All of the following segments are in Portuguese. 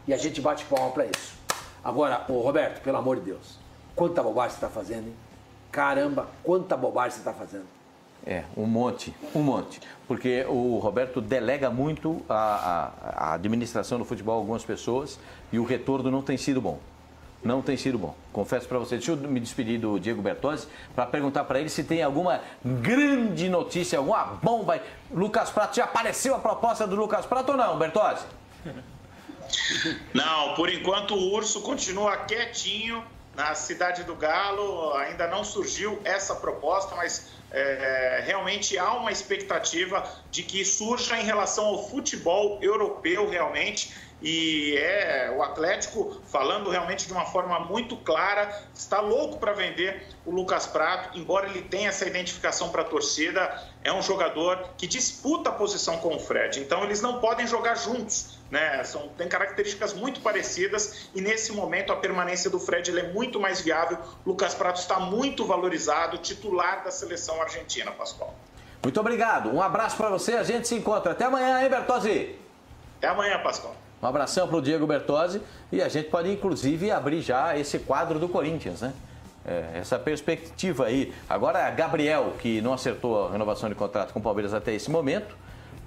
e a gente bate palma para isso. Agora, ô Roberto, pelo amor de Deus, quanta bobagem você está fazendo, hein? Caramba, quanta bobagem você está fazendo. Um monte. Porque o Roberto delega muito a administração do futebol a algumas pessoas e o retorno não tem sido bom. Não tem sido bom. Confesso para você. Deixa eu me despedir do Diego Bertozzi para perguntar para ele se tem alguma grande notícia, alguma bomba. Lucas Prato, já apareceu a proposta do Lucas Prato ou não, Bertozzi? Não, por enquanto o Urso continua quietinho na Cidade do Galo. Ainda não surgiu essa proposta, mas realmente há uma expectativa de que surja em relação ao futebol europeu realmente. E o Atlético, falando realmente de uma forma muito clara, está louco para vender o Lucas Prato, embora ele tenha essa identificação para a torcida, é um jogador que disputa a posição com o Fred, então eles não podem jogar juntos, né? Tem características muito parecidas e nesse momento a permanência do Fred ele é muito mais viável. O Lucas Prato está muito valorizado, titular da seleção argentina, Pascoal. Muito obrigado, um abraço para você, a gente se encontra. Até amanhã, hein, Bertozzi? Até amanhã, Pascoal. Um abração para o Diego Bertozzi e a gente pode, inclusive, abrir já esse quadro do Corinthians, né? Essa perspectiva aí. Agora, Gabriel, que não acertou a renovação de contrato com o Palmeiras até esse momento,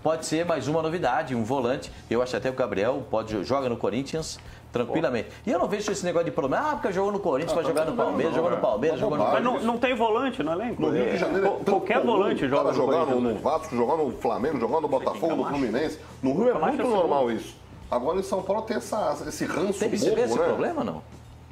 pode ser mais uma novidade, um volante. Eu acho até que o Gabriel joga no Corinthians tranquilamente. E eu não vejo esse negócio de problema. Porque jogou no Corinthians, vai jogar no Palmeiras, jogou no Palmeiras, jogou no Palmeiras. Mas não tem volante no elenco. No Rio de Janeiro qualquer volante joga no Corinthians. Jogar no Vasco, jogar no Flamengo, jogar no Botafogo, no Fluminense. No Rio é muito normal isso. Agora em São Paulo tem esse ranço bobo, né? Esse problema, não?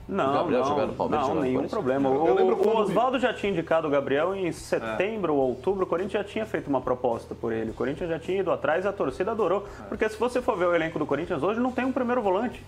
Não, o Gabriel jogar no Palmeiras, não, nenhum problema. O Oswaldo já tinha indicado o Gabriel em setembro ou outubro. O Corinthians já tinha feito uma proposta por ele. O Corinthians já tinha ido atrás e a torcida adorou. Porque se você for ver o elenco do Corinthians hoje, não tem um primeiro volante.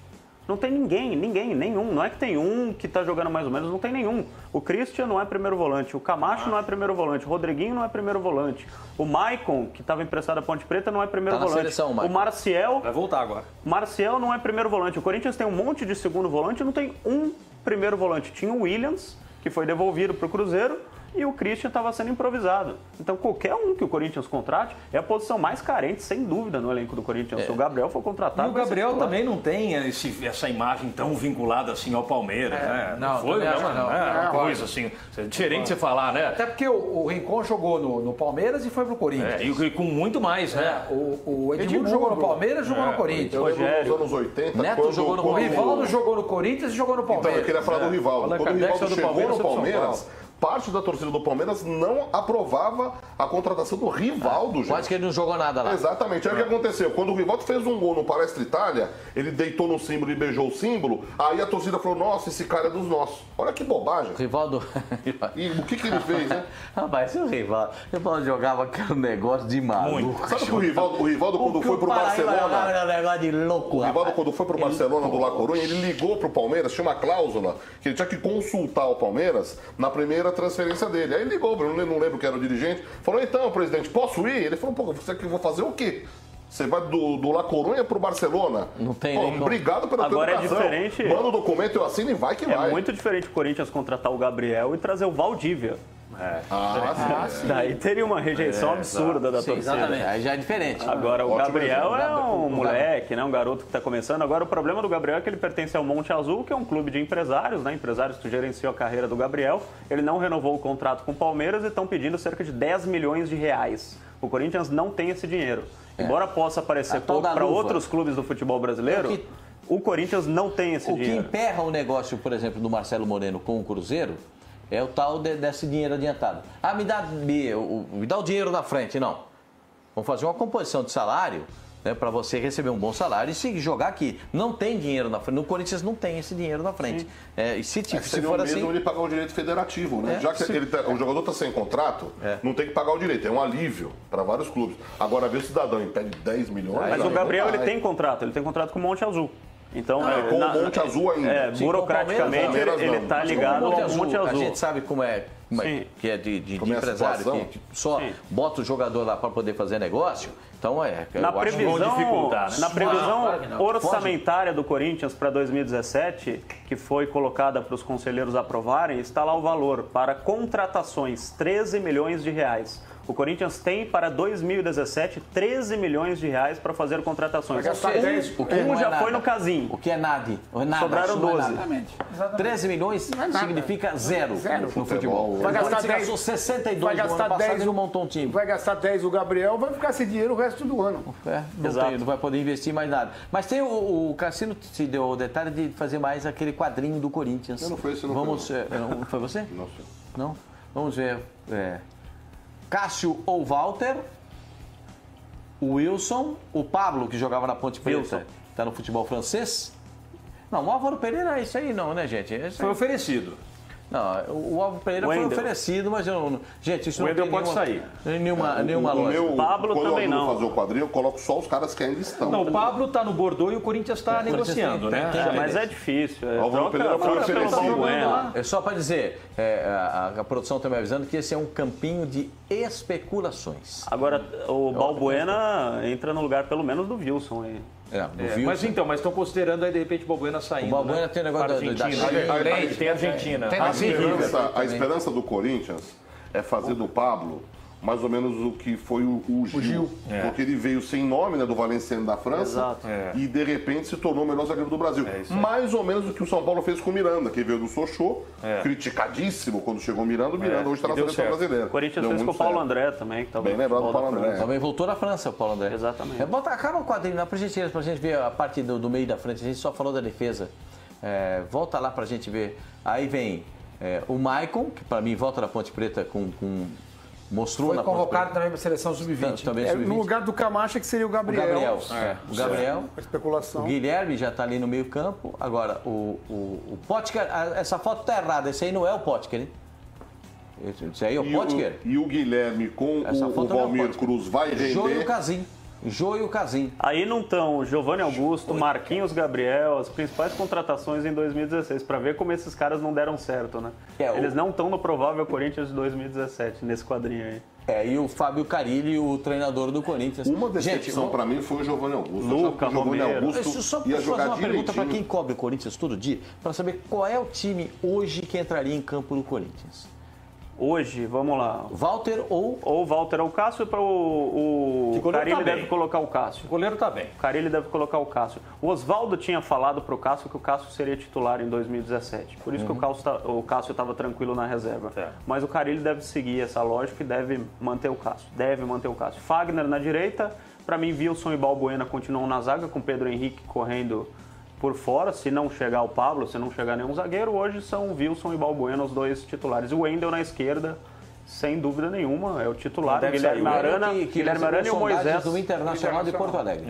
Não tem nenhum. Não é que tem um que está jogando mais ou menos, não tem nenhum. O Christian não é primeiro volante, o Camacho não é primeiro volante, o Rodriguinho não é primeiro volante, o Maicon, que estava emprestado à Ponte Preta, não é primeiro volante. Seleção, o Marcial... Vai voltar agora. Marcial não é primeiro volante. O Corinthians tem um monte de segundo volante, não tem um primeiro volante. Tinha o Williams, que foi devolvido para o Cruzeiro, e o Christian estava sendo improvisado. Então, qualquer um que o Corinthians contrate é a posição mais carente, sem dúvida, no elenco do Corinthians. Se o Gabriel for contratado... E o Gabriel também não tem essa imagem tão vinculada assim ao Palmeiras, né? Não, foi não, uma coisa assim, diferente você falar, né? Até porque o Rincon jogou no Palmeiras e foi pro Corinthians. E com muito mais, né? O Edmundo jogou no Palmeiras e jogou no Corinthians. Eu lembro nos anos 80, Neto jogou no O Rivaldo jogou no Corinthians e jogou no Palmeiras. Então, eu queria falar do Rivaldo. Quando o Rivaldo chegou no Palmeiras, parte da torcida do Palmeiras não aprovava a contratação do Rivaldo, gente. Quase que ele não jogou nada lá. Exatamente. Aí o que aconteceu? Quando o Rivaldo fez um gol no Palestra Itália, ele deitou no símbolo e beijou o símbolo, aí a torcida falou, nossa, esse cara é dos nossos. Olha que bobagem. Rivaldo... E o que ele fez, né? Rapaz, o Rivaldo jogava aquele negócio de maluco. Sabe que o Rivaldo quando foi pro Barcelona... Era um negócio de louco, O Rivaldo, quando foi pro Barcelona do La Coruña, ele ligou pro Palmeiras, tinha uma cláusula que ele tinha que consultar o Palmeiras na primeira transferência dele. Aí ele ligou, eu não lembro quem era o dirigente, falou, então, presidente, posso ir? Ele falou, pô, você que vou fazer o quê? Você vai do La Coruña pro Barcelona? Não tem nem obrigado pela tua educação. Agora é diferente... Manda o documento, eu assino e vai que vai. É muito diferente o Corinthians contratar o Gabriel e trazer o Valdívia. Daí teria uma rejeição absurda da torcida. Exatamente, aí já é diferente. Agora, o Gabriel é um moleque, né? Um garoto que está começando. Agora, o problema do Gabriel é que ele pertence ao Monte Azul, que é um clube de empresários, né? Empresários que gerenciam a carreira do Gabriel. Ele não renovou o contrato com o Palmeiras e estão pedindo cerca de 10 milhões de reais. O Corinthians não tem esse dinheiro. Embora possa aparecer pouco para outros clubes do futebol brasileiro, o Corinthians não tem esse dinheiro. O que emperra o negócio, por exemplo, do Marcelo Moreno com o Cruzeiro é o tal desse dinheiro adiantado. Me dá o dinheiro na frente. Não. Vamos fazer uma composição de salário, né, para você receber um bom salário e se jogar aqui. Não tem dinheiro na frente. No Corinthians não tem esse dinheiro na frente. E se for assim... ele pagar o direito federativo, né? Já que o jogador está sem contrato, não tem que pagar o direito. É um alívio para vários clubes. Agora, ver o cidadão impede 10 milhões... Mas o Gabriel ele tem contrato com o Monte Azul. Então, com o Monte Azul ainda. Burocraticamente, ele está ligado ao Monte Azul. A gente sabe como é que é de empresário, que só bota o jogador lá para poder fazer negócio. Então, na previsão orçamentária do Corinthians para 2017, que foi colocada para os conselheiros aprovarem, está lá o valor para contratações, 13 milhões de reais. O Corinthians tem para 2017 13 milhões de reais para fazer contratações. Vai gastar 10, Um já foi no casinho. O que é nada? Sobraram 12. Exatamente. 13 milhões significa zero no futebol. Vai gastar 10. Gastou 62 Vai no ano gastar passado 10. e não montou um time. Vai gastar 10 o Gabriel, vai ficar sem dinheiro o resto do ano. Não vai poder investir mais nada. Mas tem o Cassino se deu o detalhe de fazer mais aquele quadrinho do Corinthians. Eu não fui esse, não Vamos, foi. não foi você? Não sei. Não? Vamos ver. Cássio ou Walter, o Wilson, o Pablo, que jogava na Ponte Preta, está no futebol francês. Não, o Álvaro Pereira é isso aí não, né, gente? Foi oferecido. Não, o Álvaro Pereira foi oferecido, mas eu não... Gente, isso O não Wendel tem pode sair. nenhuma lógica. Pablo quando também eu ajudo não. fazer o quadrinho, eu coloco só os caras que ainda estão. Não, o Pablo está no Bordeaux e o Corinthians está negociando, né? Mas é difícil. Álvaro Pereira foi Troca pelo oferecido. Balbuena. É só para dizer, a produção está me avisando que esse é um campinho de especulações. Agora, o Balbuena entra no lugar pelo menos do Wilson aí. Mas estão considerando aí de repente o Balbuena saindo. O Balbuena tem negócio da Argentina. Tem Argentina. A esperança do Corinthians é fazer do Pablo mais ou menos o que foi o Gil. Porque ele veio sem nome, né, do Valenciennes da França. Exato. E de repente se tornou o melhor zagueiro do Brasil. Mais ou menos o que o São Paulo fez com o Miranda, que veio do Sochaux, criticadíssimo quando chegou o Miranda. O Miranda hoje está na seleção brasileira. O Corinthians Deu fez com muito o Paulo certo. André também. Que tava Bem lembrado do Paulo André. Também voltou da França, o Paulo André. Exatamente. Acaba o quadrinho lá pra gente ver a parte do meio da frente. A gente só falou da defesa. Volta lá pra gente ver. Aí vem o Maicon, que pra mim volta da Ponte Preta mostrou Foi na Ponte convocado Preta. também para a seleção sub-20. Também No sub-20. lugar do Camacho, que seria o O Gabriel. Gabriel. A especulação. O Guilherme já está ali no meio campo. Agora, o Potker, essa foto está errada. Esse aí não é o Potker, hein? Esse aí é o Potker. E o Guilherme com Essa o foto não é o Valmir Potker. Cruz vai Jô e o render. Casim. Jô e o Casim. Aí não estão Giovanni Augusto, Marquinhos Gabriel, as principais contratações em 2016, para ver como esses caras não deram certo, né? Eles não estão no provável Corinthians de 2017, nesse quadrinho aí. E o Fábio Carilli, o treinador do Corinthians. Uma decepção Gente, para mim foi o Giovanni Augusto. Luca, Eu achava que o Giovanni Romero. Augusto Deixa eu só ia fazer jogar uma pergunta para quem direitinho. cobre o Corinthians todo dia, para saber qual é o time hoje que entraria em campo no Corinthians. Hoje, vamos lá. Walter ou... Ou o Walter ou o Cássio, para o goleiro Carilli tá bem. deve colocar o Cássio. O goleiro está bem. O Carilli deve colocar o Cássio. O Oswaldo tinha falado para o Cássio que o Cássio seria titular em 2017. Por isso que o Cássio estava tranquilo na reserva. Mas o Carilli deve seguir essa lógica e deve manter o Cássio. Fagner na direita. Para mim, Wilson e Balbuena continuam na zaga, com Pedro Henrique correndo por fora. Se não chegar o Pablo, se não chegar nenhum zagueiro, hoje são Wilson e Balbuena os dois titulares. O Wendel na esquerda, sem dúvida nenhuma, é o titular. Deve Guilherme sair. Arana, Guilherme Arana e o Moisés. do Internacional de Porto Alegre.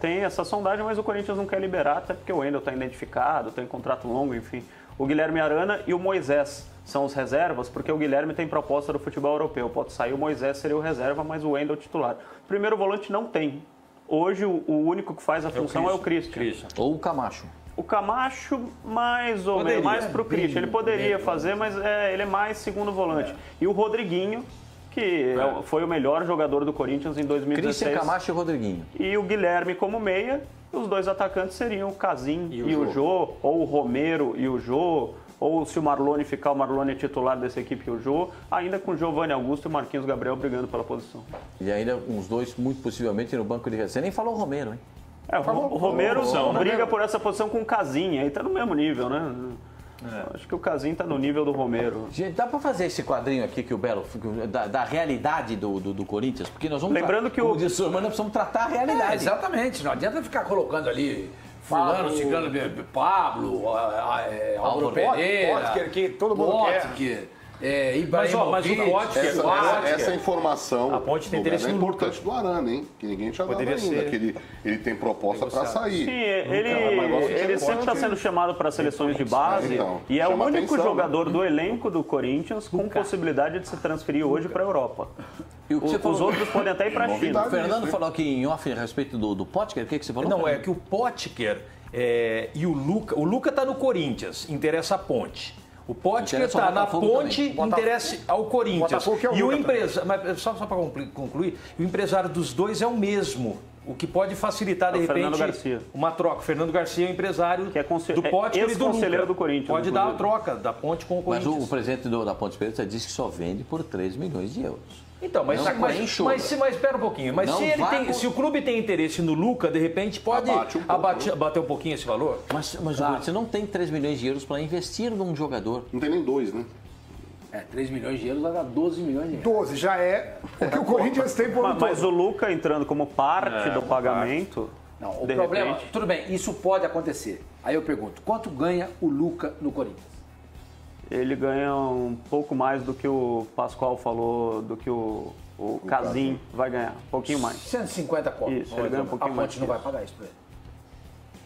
Tem essa sondagem, mas o Corinthians não quer liberar, até porque o Wendel está identificado, tem contrato longo, enfim. O Guilherme Arana e o Moisés são os reservas, porque o Guilherme tem proposta do futebol europeu. Pode sair, o Moisés seria o reserva, mas o Wendel titular. Primeiro volante não tem. Hoje, o único que faz a função é o Christian. Ou o Camacho. O Camacho, mais ou menos, mais para o Christian. Ele poderia fazer, mas ele é mais segundo volante. E o Rodriguinho, que foi o melhor jogador do Corinthians em 2016. Christian, Camacho e Rodriguinho. E o Guilherme como meia. Os dois atacantes seriam o Casim e o Jô, ou o Romero e o Jô, ou se o Marlone ficar, o Marlone é titular dessa equipe e o Jô, ainda com Giovanni Augusto e Marquinhos Gabriel brigando pela posição. E ainda uns dois, muito possivelmente, no banco de reserva. Você nem falou o Romero, hein? O Romero briga por essa posição com o Casim, aí tá no mesmo nível, né? Acho que o Casim tá no nível do Romero. Gente, dá para fazer esse quadrinho aqui que o Belo, da realidade do Corinthians? Porque nós vamos... Lembrando que como disse o Sormano, nós precisamos tratar a realidade. Exatamente, não adianta ficar colocando ali fulano, ciclano, Pablo, Álvaro Pereira, Potker, que todo mundo quer. Mas o Potker... Essa informação A Ponte tem interesse é no importante do Arana, hein? Que ninguém tinha dado ainda, que ele tem proposta para sair. Sim, ele sempre está sendo chamado para seleções de base e é o chama único atenção, jogador do elenco do Corinthians com possibilidade de se transferir hoje para a Europa. E o que você Os falou? outros podem até ir para a China. Novidade. O Fernando falou aqui em off a respeito do Potker. O que você falou? Não, Fernando? é que o Potker e o Luca está no Corinthians, interessa a Ponte. O Potker Interessa ao está na Botafogo Ponte, também. interessa ao Corinthians. Botafogo que é o E o Luca empresário, mas só para concluir, o empresário dos dois é o mesmo. O que pode facilitar, de repente, Fernando Garcia. uma troca. O Fernando Garcia é o empresário Que é do Potker e do ex-conselheiro Luca. do Corinthians, Pode dar a inclusive. troca da Ponte com o Mas Corinthians. o presidente da Ponte Preta disse que só vende por 3 milhões de euros. Então, mas espera um pouquinho. Mas se o clube tem interesse no Luca, de repente pode abater um pouquinho esse valor? Mas o Corinthians não tem 3 milhões de euros para investir num jogador. Não tem nem 2, né? 3 milhões de euros vai dar 12 milhões de euros. 12 já é o que o Corinthians tem por Mas o Luca entrando como parte do pagamento... Não, o problema... Tudo bem, isso pode acontecer. Aí eu pergunto, quanto ganha o Luca no Corinthians? Ele ganha um pouco mais do que o Pascoal falou, do que o Casim vai ganhar. Um pouquinho mais. 150 contos. Isso, ele ganha um pouquinho mais. A Ponte não vai pagar isso pra ele.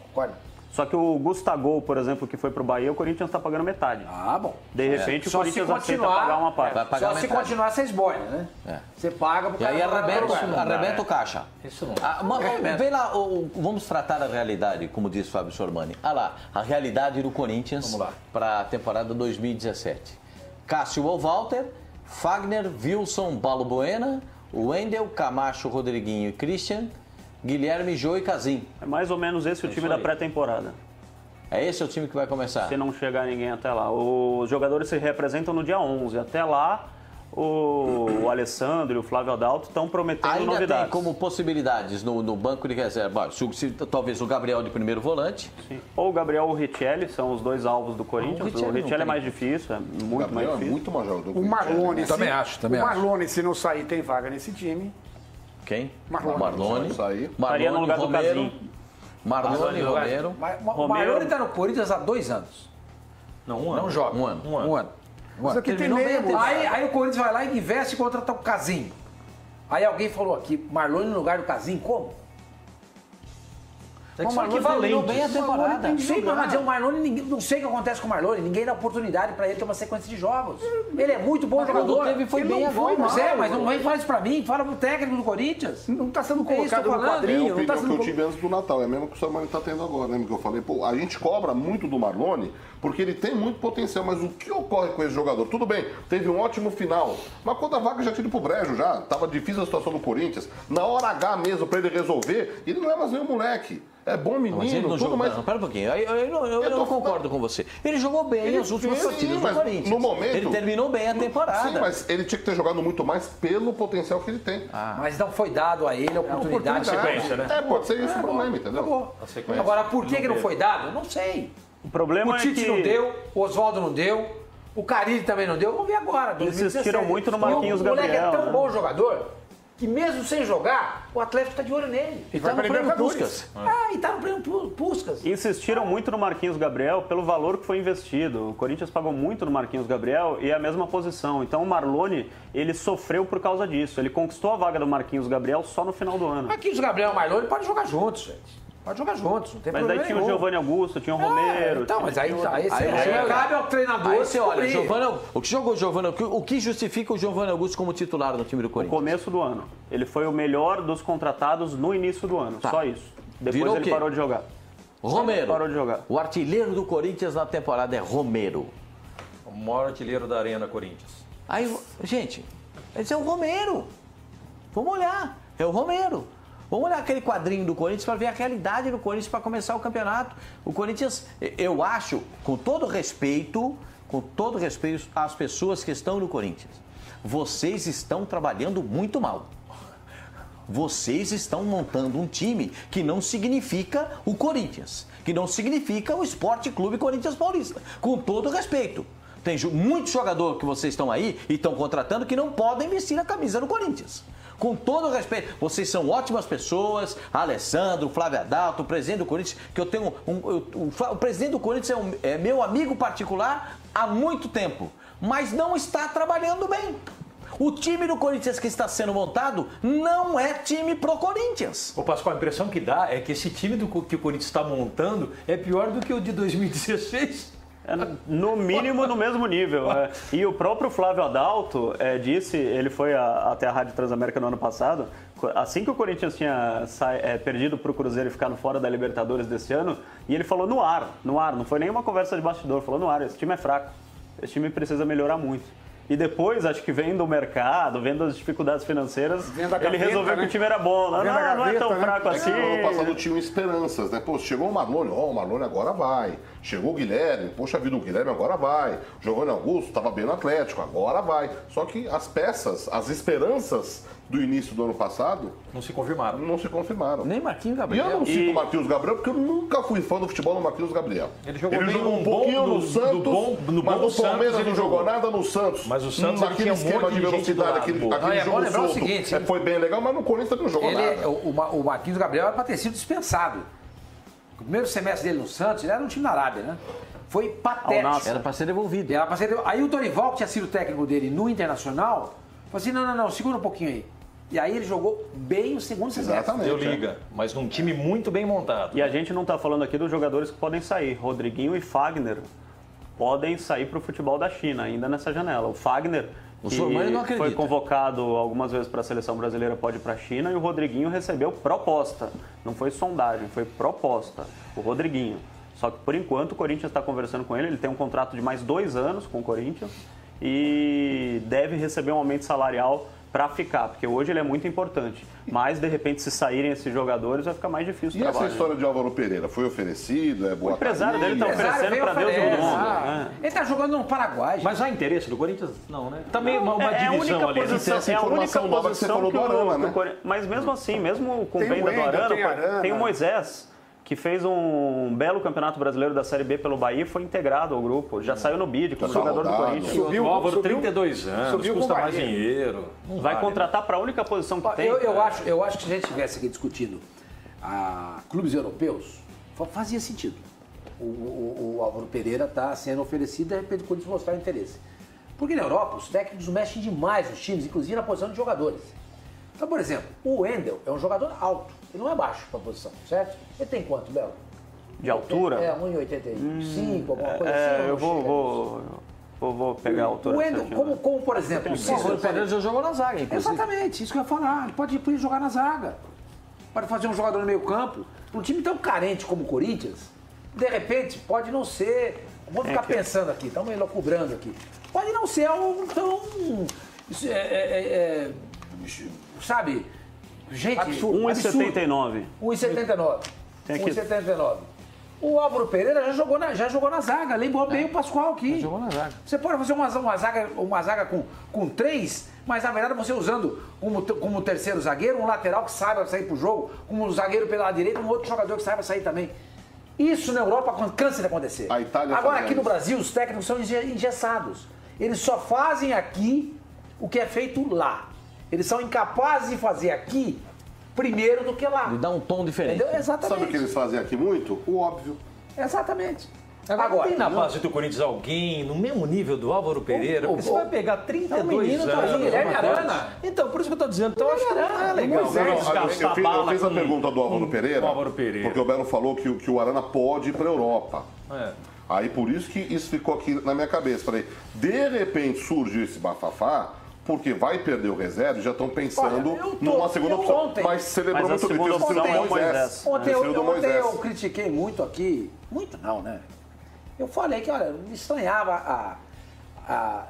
Concorda? Só que o Gustavo, por exemplo, que foi pro Bahia, o Corinthians está pagando metade. Ah, bom. De repente o Corinthians aceita pagar uma parte. Só se continuar, você esborna, né? Você paga pro cara. E aí arrebenta o caixa. Isso não. Vem lá, vamos tratar a realidade, como disse Fábio Sormani. Ah lá, a realidade do Corinthians para a temporada 2017. Cássio ou Walter, Fagner, Wilson, Balbuena, Wendel, Camacho, Rodriguinho e Christian, Guilherme, Jô e Casim. É mais ou menos esse o time da pré-temporada. É esse o time que vai começar? Se não chegar ninguém até lá. Os jogadores se representam no dia 11. Até lá, o Alessandro e o Flávio Adalto estão prometendo ainda novidades. Ainda tem como possibilidades no banco de reserva, talvez o Gabriel de primeiro volante. Sim. Ou o Gabriel ou o Richelli, são os dois alvos do Corinthians. O Richelli é mais difícil, é muito mais difícil. É muito mais jogador. O Marlone, também acho. O Marlone, se não sair, tem vaga nesse time. Quem? Marlone. Estaria no lugar do Casim. Marlone e Romero. O Marlone está no Corinthians há 2 anos. Não, um ano. Não joga. Um ano. Isso aqui tem meio. Aí o Corinthians vai lá e investe e contrata o Casim. Aí alguém falou aqui, Marlone no lugar do Casim, como? É que são equivalentes. Bem a temporada. Sim, mas o Marlone, não sei o que acontece com o Marlone, ninguém dá oportunidade pra ele ter uma sequência de jogos. Ele é muito bom jogador. Foi bem agora. Mas não vem falar isso pra mim, fala pro técnico do Corinthians. Não tá sendo colocado no quadrinho. É a opinião que eu tive antes do Natal, é a mesma que o Sormani tá tendo agora, né? Que eu falei, a gente cobra muito do Marlone porque ele tem muito potencial, mas o que ocorre com esse jogador? Tudo bem, teve um ótimo final, mas quando a vaga já tinha ido pro brejo já, tava difícil a situação do Corinthians, na hora H mesmo pra ele resolver, ele não é mais nenhum moleque. É bom menino, tudo mais... Não, pera um pouquinho. Eu não concordo com você. Ele jogou bem as últimas partidas do Corinthians. No momento... Ele terminou bem a temporada. Sim, mas ele tinha que ter jogado muito mais pelo potencial que ele tem. Mas não foi dado a ele a oportunidade de sequência, né? Pode ser esse o problema, entendeu? Agora, por que não foi dado? Não sei. O problema o Tite não deu, o Oswaldo não deu, o Carille também não deu. Vamos ver agora. 2017. Insistiram muito no Marquinhos Gabriel. O moleque é tão bom jogador que mesmo sem jogar, o Atlético está de olho nele. E tá no prêmio Puskás. E tá no prêmio Puskás. Insistiram muito no Marquinhos Gabriel pelo valor que foi investido. O Corinthians pagou muito no Marquinhos Gabriel e é a mesma posição. Então o Marlone, ele sofreu por causa disso. Ele conquistou a vaga do Marquinhos Gabriel só no final do ano. Marquinhos Gabriel e o Marlone podem jogar juntos, gente. Pode jogar juntos, não tem problema. Mas daí tinha o Giovanni Augusto, tinha o Romero. Então, mas aí cabe ao treinador. Aí você olha, o que jogou o Giovanni, o que justifica o Giovanni Augusto como titular no time do Corinthians? No começo do ano. Ele foi o melhor dos contratados no início do ano, só isso. Depois ele parou de jogar. Romero. Parou de jogar. O artilheiro do Corinthians na temporada é Romero. O maior artilheiro da Arena Corinthians. Aí, gente, esse é o Romero. Vamos olhar, é o Romero. Vamos olhar aquele quadrinho do Corinthians para ver a realidade do Corinthians para começar o campeonato. O Corinthians, eu acho, com todo respeito às pessoas que estão no Corinthians, vocês estão trabalhando muito mal. Vocês estão montando um time que não significa o Corinthians, que não significa o Esporte Clube Corinthians Paulista. Com todo respeito. Tem muito jogador que vocês estão aí e estão contratando que não podem vestir a camisa do Corinthians. Com todo o respeito, vocês são ótimas pessoas, Alessandro, Flávio Adalto, o presidente do Corinthians, que eu tenho o presidente do Corinthians é meu amigo particular há muito tempo, mas não está trabalhando bem. O time do Corinthians que está sendo montado não é time pro Corinthians. Ô Pascoal, a impressão que dá é que esse time que o Corinthians está montando é pior do que o de 2016. No mínimo no mesmo nível. E o próprio Flávio Adalto disse, ele foi até a Rádio Transamérica no ano passado, assim que o Corinthians tinha perdido para o Cruzeiro e ficado fora da Libertadores desse ano, e ele falou no ar, não foi nenhuma conversa de bastidor, falou no ar, esse time é fraco, esse time precisa melhorar muito. E depois, acho que vendo o mercado, vendo as dificuldades financeiras, ele resolveu que o time era bom. Não é tão fraco assim. No ano passado tinham esperanças, né? Pô, chegou o Marlone, o Marlone agora vai. Chegou o Guilherme, poxa vida, o Guilherme agora vai. Jogou em Augusto, estava bem no Atlético, agora vai. Só que as peças, as esperanças do início do ano passado... Não se confirmaram. Não se confirmaram. Nem Marquinhos Gabriel. E eu não cito o Marquinhos Gabriel porque eu nunca fui fã do futebol do Marquinhos Gabriel. Ele jogou um pouquinho no Santos, mas no Palmeiras não jogou nada no Santos. Mas o Santos naquele esquema de velocidade, aquele jogo lembrar o solto, seguinte, foi bem legal, mas no Corinthians também não jogou nada. O Marquinhos Gabriel era para ter sido dispensado. O primeiro semestre dele no Santos, ele era um time da Arábia, né? Foi patético. Era para ser devolvido. Aí o Dorival, que tinha sido técnico dele no Internacional, falou assim, não, segura um pouquinho aí. E aí ele jogou bem o segundo semestre. Exatamente. Deu liga, mas num time muito bem montado. E a gente não está falando aqui dos jogadores que podem sair. Rodriguinho e Fagner podem sair para o futebol da China, ainda nessa janela. O Fagner, que foi convocado algumas vezes para a seleção brasileira, pode ir para a China, e o Rodriguinho recebeu proposta. Não foi sondagem, foi proposta. O Rodriguinho. Só que, por enquanto, o Corinthians está conversando com ele. Ele tem um contrato de mais 2 anos com o Corinthians e deve receber um aumento salarial para ficar, porque hoje ele é muito importante. Mas, de repente, se saírem esses jogadores, vai ficar mais difícil o trabalho. E essa história de Álvaro Pereira? Foi oferecido? O empresário dele está oferecendo para Deus e o mundo. Ele está jogando no Paraguai. Mas há interesse do Corinthians? Não, né? Também uma divisão ali. É a única posição que você falou do Arana, né? Mas mesmo assim, mesmo com venda do Arana, tem o Moisés, que fez um belo campeonato brasileiro da Série B pelo Bahia e foi integrado ao grupo. Já saiu no bid como jogador do Corinthians. O Álvaro, 32 anos, custa mais dinheiro. Vai contratar para a única posição que tem. Eu acho que se a gente estivesse aqui discutindo clubes europeus, fazia sentido. O Álvaro Pereira está sendo oferecido e de repente o Corinthians mostrar interesse. Porque na Europa os técnicos mexem demais nos times, inclusive na posição de jogadores. Então, por exemplo, o Wendel é um jogador alto. Ele não é baixo para a posição, certo? Ele tem quanto, Belo? De altura? 1,85, alguma coisa assim. Eu vou pegar a altura. O Wendel, como por exemplo, o Cícero Pereira já jogou na zaga, inclusive. Exatamente, isso que eu ia falar. Ele pode jogar na zaga. Pode fazer um jogador no meio campo. Um time tão carente como o Corinthians, de repente, pode não ser... Vamos ficar pensando aqui, estamos elocubrando aqui. Pode não ser algo tão... sabe... Gente, 1,79. 1,79. 1,79. O Álvaro Pereira já jogou na zaga. Lembrou bem o Pascoal aqui. Já jogou na zaga. Você pode fazer uma zaga com 3, mas na verdade você usando como terceiro zagueiro, um lateral que saiba sair pro jogo, como um zagueiro pela direita, um outro jogador que saiba sair também. Isso na Europa cansa de acontecer. A Itália agora aqui no Brasil os técnicos são engessados. Eles só fazem aqui o que é feito lá. Eles são incapazes de fazer aqui primeiro do que lá. E dá um tom diferente. Entendeu? Exatamente. Sabe o que eles fazem aqui muito? O óbvio. Exatamente. Agora, tem na base do Corinthians alguém no mesmo nível do Álvaro Pereira? Porque você vai pegar 32 anos. Guilherme Arana. Então, por isso que eu estou dizendo. Então, acho que não é legal. Eu fiz a pergunta do Álvaro Pereira, Pereira, porque o Belo falou que o Arana pode ir para a Europa. Aí, por isso que isso ficou aqui na minha cabeça. Falei, de repente surgiu esse bafafá, porque vai perder o reserva e já estão pensando numa segunda opção. Mas celebrou muito o do Moisés. Ontem eu critiquei muito aqui, muito não, né? Eu falei que, olha, me estranhava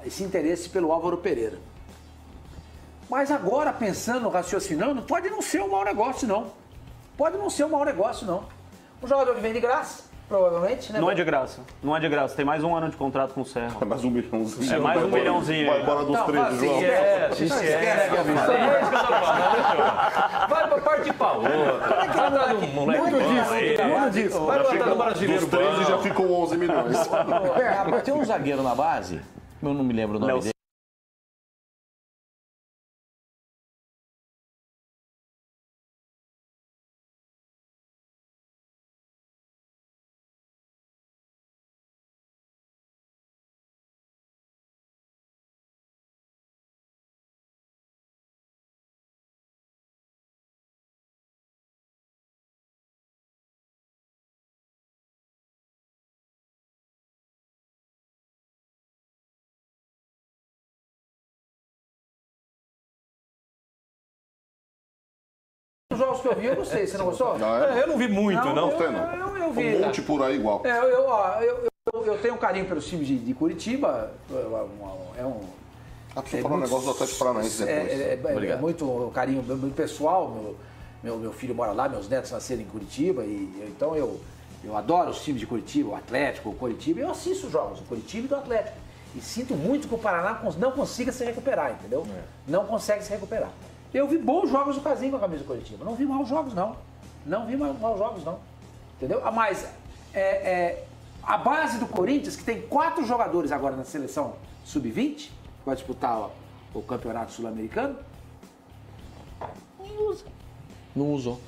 esse interesse pelo Álvaro Pereira. Mas agora, pensando, raciocinando, pode não ser um mau negócio, não. Pode não ser um mau negócio, não. Um jogador que vem de graça, provavelmente, né? Não é de graça. Não é de graça. Tem mais um ano de contrato com o Serra. É mais 1 milhãozinho. É mais 1 milhãozinho. Vai embora dos 13, João. Vai pra parte pra outra. Muito disso. Vai botar no brasileiro. Dos 13 já ficam 11 milhões. Tem um zagueiro na base, eu não me lembro o nome dele. Os jogos que eu vi, eu gostei. Você não gostou? Eu não vi muito, não. Eu vi. Um monte por aí igual. Eu tenho um carinho pelos times de Curitiba. Preciso falar um negócio do Atlético Paranaense depois. É muito carinho, muito pessoal. Meu filho mora lá, meus netos nasceram em Curitiba, então eu adoro os times de Curitiba, o Atlético, o Curitiba. Eu assisto os jogos do Curitiba e do Atlético. E sinto muito que o Paraná não consiga se recuperar, entendeu? Não consegue se recuperar. Eu vi bons jogos do Casim com a camisa do Curitiba. Não vi maus jogos, não. Não vi maus jogos, não. Entendeu? Mas a base do Corinthians, que tem 4 jogadores agora na seleção sub-20, que vai disputar o campeonato sul-americano, nem usa. Não usou.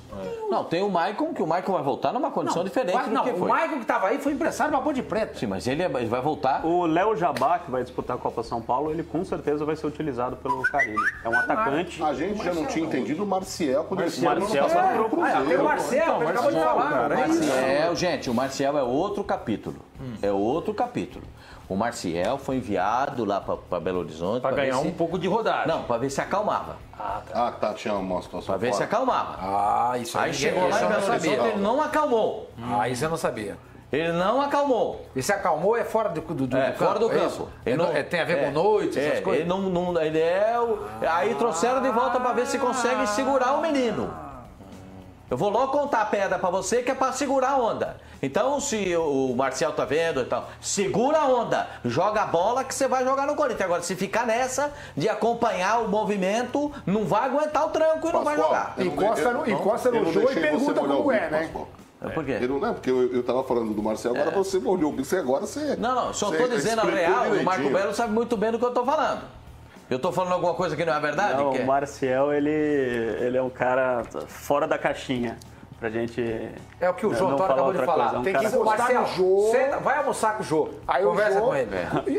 Não, tem o Maicon, que o Maicon vai voltar numa condição diferente do que foi. O Maicon que estava aí foi empresário para Ponte Preta. Sim, mas ele vai voltar. O Léo Jabá, que vai disputar a Copa São Paulo, ele com certeza vai ser utilizado pelo Carille. É um atacante. A gente já não tinha entendido o Marcial poder ser. Marcial tem o Marcel, ele acabou de falar. Marcial, gente, o Marcial é outro capítulo. É outro capítulo. O Marcial foi enviado lá para Belo Horizonte. Para ganhar um pouco de rodagem. Não, para ver se acalmava. Tinha uma situação. Para ver se acalmava. Isso aí chegou lá em Belo Horizonte, ele não acalmou. Isso eu não sabia. Ele não acalmou. E se acalmou é fora do campo? Fora do campo. Tem a ver com noite, essas coisas? Aí trouxeram de volta para ver se consegue segurar o menino. Eu vou logo contar a pedra para você que é para segurar a onda. Então, se o Marcial tá vendo e tal, segura a onda, joga a bola que você vai jogar no Corinthians. Agora, se ficar nessa de acompanhar o movimento, não vai aguentar o tranco e não vai jogar. Encosta no jogo e pergunta como é, né? Por quê? Porque eu tava falando do Marcel, agora você olhou. Não, só tô dizendo a real. O Marco Belo sabe muito bem do que eu tô falando. Eu tô falando alguma coisa que não é verdade? Não, o Marcial, ele é um cara fora da caixinha. Pra gente. É o que o João Antônio acabou de falar. Tem que encostar no Jô. Vai almoçar com o Jô. Aí conversa com ele.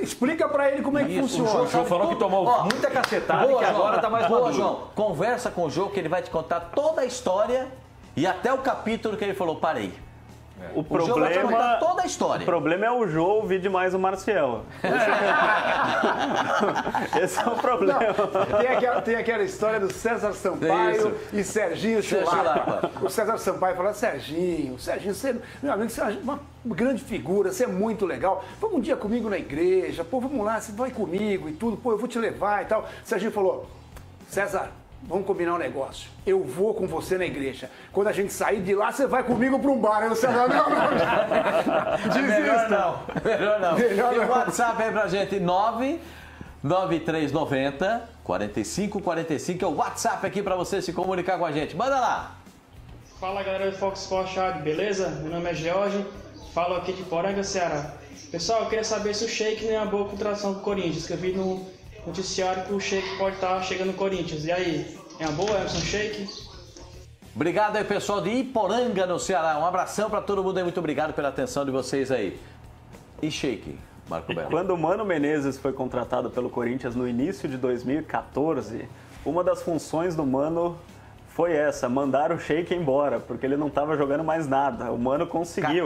Explica pra ele como é que funciona. O Jô falou que tomou muita cacetada e que agora tá mais maduro. João, conversa com o Jô que ele vai te contar toda a história e até o capítulo que ele falou, parei. O problema, Jô vai te contar toda a história. O problema é o Jô ouvir demais o Marcial. Esse é o problema. Não, tem aquela história do César Sampaio e Serginho Chulapa. O César Sampaio fala, Serginho, você, meu amigo, você é uma grande figura, você é muito legal. Vamos um dia comigo na igreja, vamos lá, você vai comigo e tudo, eu vou te levar e tal. O Serginho falou, César, vamos combinar um negócio. Eu vou com você na igreja. Quando a gente sair de lá, você vai comigo para um bar. Aí você não. Melhor não. Tem o WhatsApp aí pra gente, 99390 4545. É o WhatsApp aqui pra você se comunicar com a gente. Manda lá. Fala, galera do Fox Sports Chad, beleza? Meu nome é George, falo aqui de Poranga, Ceará. Pessoal, eu queria saber se o Sheik não é uma boa contratação do Corinthians, que eu vi no noticiário que o Sheik pode estar chegando no Corinthians. E aí, é uma boa, Emerson Sheik? Obrigado aí, pessoal de Iporanga, no Ceará. Um abração para todo mundo aí. Muito obrigado pela atenção de vocês aí. E Sheik, Marco Belo? Quando o Mano Menezes foi contratado pelo Corinthians no início de 2014, uma das funções do Mano foi essa, mandar o Sheik embora, porque ele não estava jogando mais nada. O Mano conseguiu.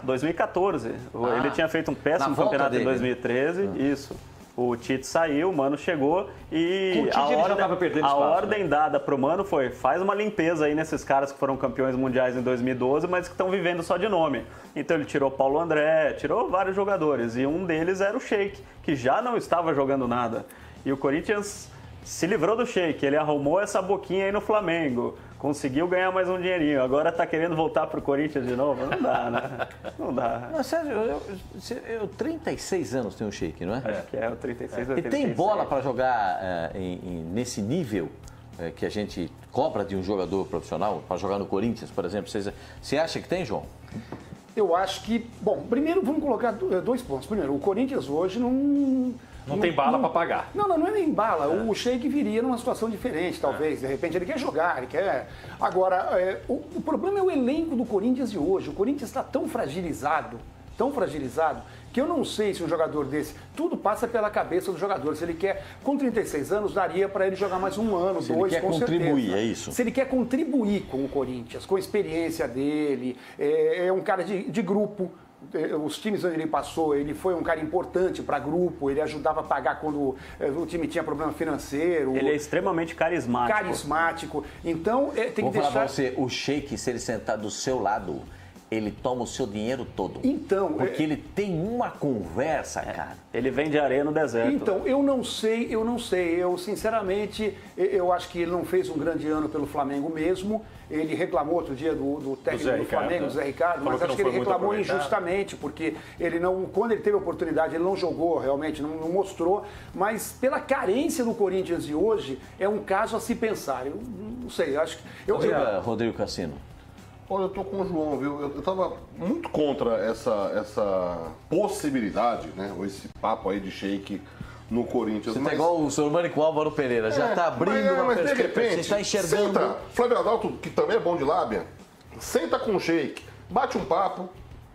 2014. Ele tinha feito um péssimo campeonato em 2013, isso. O Tite saiu, o Mano chegou e a ordem dada pro Mano foi, faz uma limpeza aí nesses caras que foram campeões mundiais em 2012, mas que estão vivendo só de nome. Então ele tirou Paulo André, tirou vários jogadores e um deles era o Sheik, que já não estava jogando nada. E o Corinthians se livrou do Sheik, ele arrumou essa boquinha aí no Flamengo, conseguiu ganhar mais um dinheirinho, agora tá querendo voltar pro Corinthians de novo? Não dá, né? Não dá. Não, Sérgio, eu 36 anos tenho o Sheik, não é? Acho que é o 36 ou 36. E tem bola para jogar nesse nível que a gente cobra de um jogador profissional, para jogar no Corinthians, por exemplo? Você acha que tem, João? Eu acho que... Bom, primeiro vamos colocar 2 pontos. Primeiro, o Corinthians hoje não tem bala para pagar. Não é nem bala. O Sheik viria numa situação diferente, talvez. De repente ele quer jogar, ele quer... Agora, o problema é o elenco do Corinthians de hoje. O Corinthians está tão fragilizado, que eu não sei se um jogador desse... Tudo passa pela cabeça do jogador. Se ele quer, com 36 anos, daria para ele jogar mais um ano, 2, com certeza. Se ele quer contribuir, é isso? Se ele quer contribuir com o Corinthians, com a experiência dele, é um cara de grupo. Os times onde ele passou, ele foi um cara importante para grupo, ele ajudava a pagar quando o time tinha problema financeiro. Ele é extremamente carismático. Então, tem que deixar... Vou falar pra você, o Sheik, se ele sentar do seu lado, ele toma o seu dinheiro todo. Então... Porque ele tem uma conversa, cara. Ele vende areia no deserto. Então, eu não sei. Eu, sinceramente, eu acho que ele não fez um grande ano pelo Flamengo mesmo. Ele reclamou outro dia do técnico do Flamengo, do Zé Ricardo, mas acho que ele reclamou injustamente, porque ele não, quando ele teve a oportunidade, ele não jogou realmente, não mostrou. Mas pela carência do Corinthians de hoje, é um caso a se pensar. Eu não sei, acho que... Rodrigo Cassino. Olha, eu tô com o João, viu? Eu tava muito contra essa possibilidade, né? Ou esse papo aí de Sheik no Corinthians. Você tá igual o Sormani com o Álvaro Pereira, já tá abrindo uma perspectiva. Você está enxergando. Senta, Flávio Adalto, que também é bom de lábia, senta com o Sheik, bate um papo,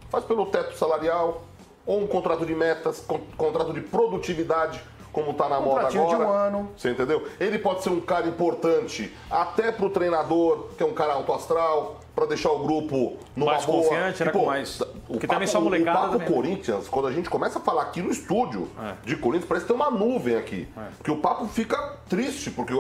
faz pelo teto salarial, ou um contrato de metas, contrato de produtividade, como está na moda agora. De um ano. Você entendeu? Ele pode ser um cara importante até para o treinador, que é um cara alto astral, para deixar o grupo numa mais boa. Confiante, com mais... Porque também só molecada. O papo Corinthians, quando a gente começa a falar aqui no estúdio de Corinthians, parece que tem uma nuvem aqui. Porque o papo fica triste, porque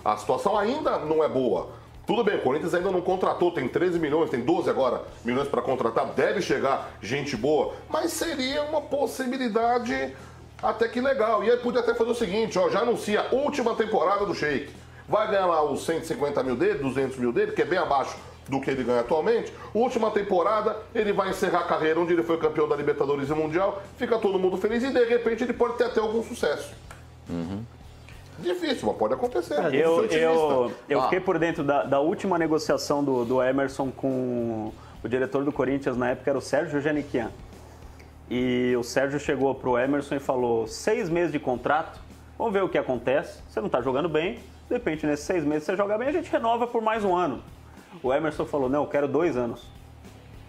a situação ainda não é boa. Tudo bem, o Corinthians ainda não contratou, tem 13 milhões, tem 12 agora milhões para contratar, deve chegar gente boa, mas seria uma possibilidade até que legal. E aí podia até fazer o seguinte, ó, já anuncia a última temporada do Sheik. Vai ganhar lá os 150 mil dele, 200 mil dele, que é bem abaixo do que ele ganha atualmente. Última temporada, ele vai encerrar a carreira onde ele foi campeão da Libertadores e Mundial, fica todo mundo feliz e de repente ele pode ter até algum sucesso. Difícil, mas pode acontecer. Eu fiquei por dentro da última negociação do Emerson com o diretor do Corinthians, na época era o Sérgio Janiquian. E o Sérgio chegou pro Emerson e falou, 6 meses de contrato, vamos ver o que acontece, você não tá jogando bem, de repente nesses 6 meses você joga bem, a gente renova por mais um ano. O Emerson falou, não, eu quero 2 anos.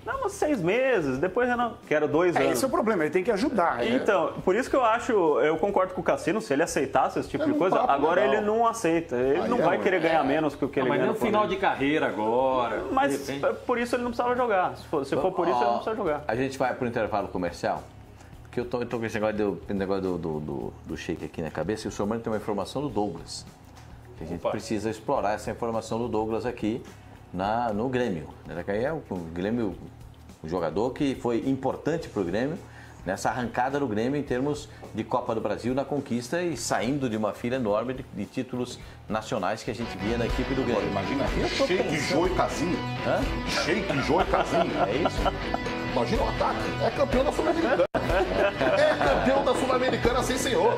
Não, mas 6 meses, depois eu não quero 2 anos. Esse é o problema, ele tem que ajudar. Então, por isso que eu concordo com o Cassino, se ele aceitasse esse tipo de coisa, agora legal. Ele não aceita, ele não vai querer ganhar menos que o que ele ganha. Mas no final de carreira agora. Mas por isso ele não precisava jogar, se for por isso ele não precisa jogar. A gente vai para o intervalo comercial, porque eu tô com esse negócio do Sheik aqui na cabeça, e o Sormani tem uma informação do Douglas, que a gente precisa explorar essa informação do Douglas aqui. No Grêmio. É o Grêmio, um jogador que foi importante para o Grêmio, nessa arrancada do Grêmio em termos de Copa do Brasil, na conquista e saindo de uma fila enorme de títulos nacionais que a gente via na equipe do Grêmio. Imagina, Sheik, Jô e Casinho. Sheik, Jô e Casinho. É isso? Imagina o ataque. É campeão da Sul-Americana. É campeão da Sul-Americana, sim, senhor.